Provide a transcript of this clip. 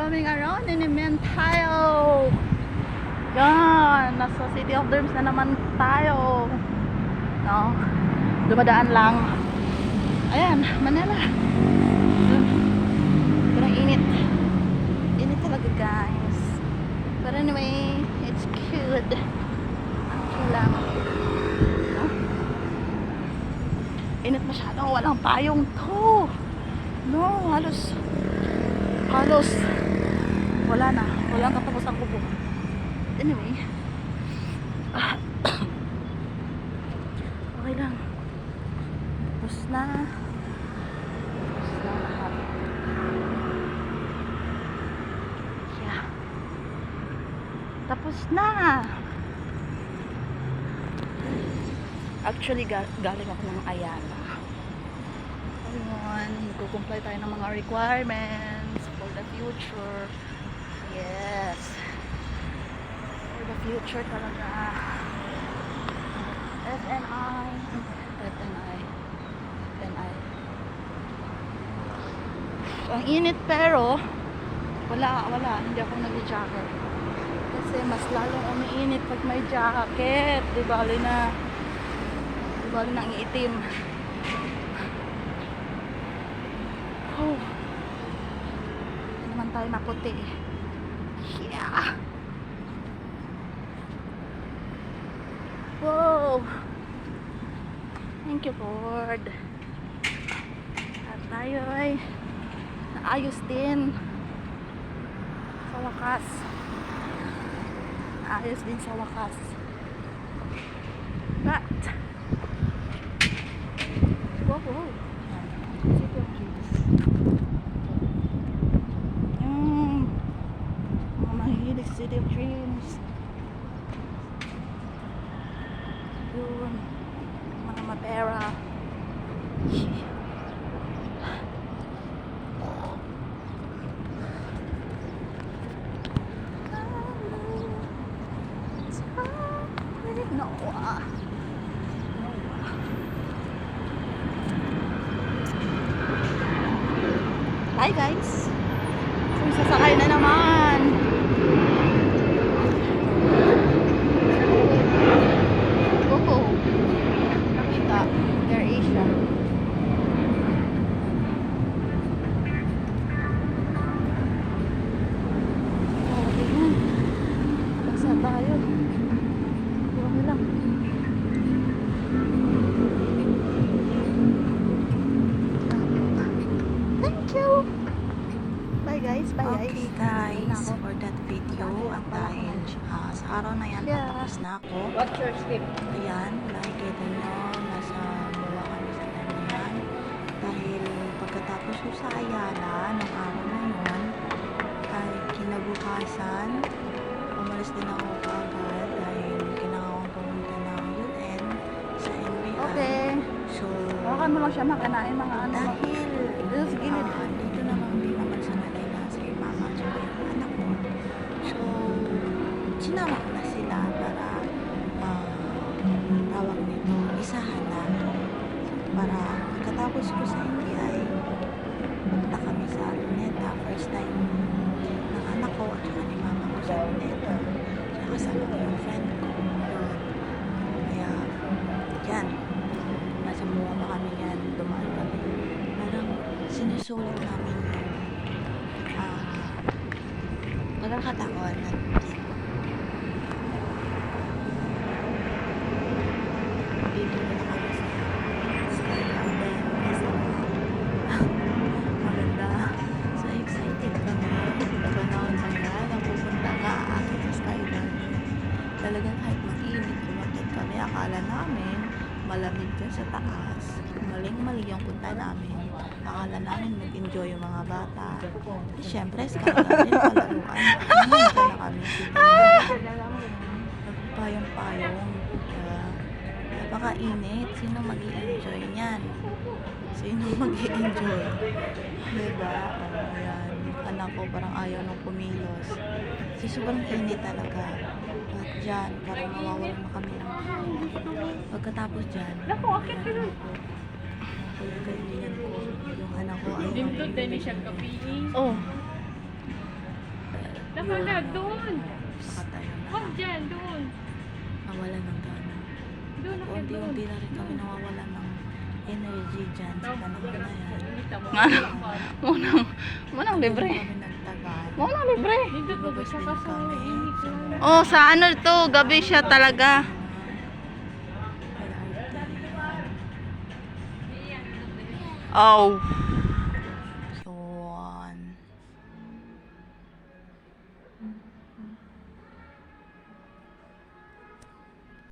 roaming around in Emmentayo. Yan, nasa City of Dreams na naman tayo. No? Dumadaan lang. Ayan, Manila. Parang init. Init talaga, guys. But anyway, it's cute. Okay lang. No? Init masyado. Walang payong to. No, halos wala na. Walang katapusan ko po. Anyway. Okay lang. Tapos na. Tapos na lahat. Yeah. Tapos na. Actually, galing ako ng Ayala. Ayun, mag-comply tayo ng mga requirements for the future. Yes. For the future talaga. FNI. Ang init pero wala, hindi ako nag-jacket. Kasi mas lalong umiinit pag may jacket. Di bali na ang iitim. Oh. Hindi naman tayo maputi. Yeah. Wow. Thank you, Lord. At tayo ay naayos din. Sa wakas. Naayos din sa wakas. But wow. City of Dreams. Yun. Mga mapera. No. Hi guys. Sasakay na naman. Nakita, Air Asia. Okay na. Basta tayo. Okay lang. Thank you. Bye guys. Okay guys, for that video at dahil sa araw na yan, tapos na ako. What's your skip? Ayan, nakikita nyo, nasa buwa kami sa ganyan. Dahil pagkatapos ko sa Ayala, ng araw na yun, ay kinabukasan, umalis din ako agad dahil kailangan kong pumunta ng UN sa NBI. Okay. So, Hawakan mo lang siya makanain mga ano. dahil Dito sa gilid. dito naman din naman sa Manila si mama at saka yung anak ko. So, sinama ko na sila para tawag nito, isahan na. Para pagkatapos ko sa NBI, punta kami sa Luneta. First time ng anak ko at saka ni mama ko sa Luneta. Kaya kasama ko yung friend ko. Kaya, yan. Nasa buwa pa kami yan. Dumaan kami. Parang sinusulit namin yung pagkakataon na dito na kami sa Sky Garden kasi maganda. So excited kami. Panahon na yan ang pupunta ka akin sa Sky Garden. Talagang kahit mag-init, umakit kami. Akala namin malamig dyan sa taas. Maling-mali yung punta namin. Akala namin mag-enjoy yung mga bata. Siyempre, Sky Garden, palaruan. Nandito na kami. Nagpayong-payong. Napaka-init. Sino mag-i-enjoy niyan? Sino mag-i-enjoy? Diba? Ayan. Anak ko parang ayaw nung kumilos. Kasi sobrang init talaga. At dyan, parang nawawalan na kami ng pagkatapos dyan. Naku, akit ka nun. Yung kaibigan ko, yung anak ko, ayaw. Dito din siya kapinis. Oh. Wala, doon. Nakatayo na Huwag lang. dyan, doon. Nawala ng gana. Doon ako, doon. Unti-unti na rin kami nawawala ng energy dyan sa panahon na yan. Munang libre. Kami nagtagal. Munang libre. Dito po, Lumabas siya din kaso kami. init lang. Oh, sa ano to, gabi siya talaga. LRT. Oh.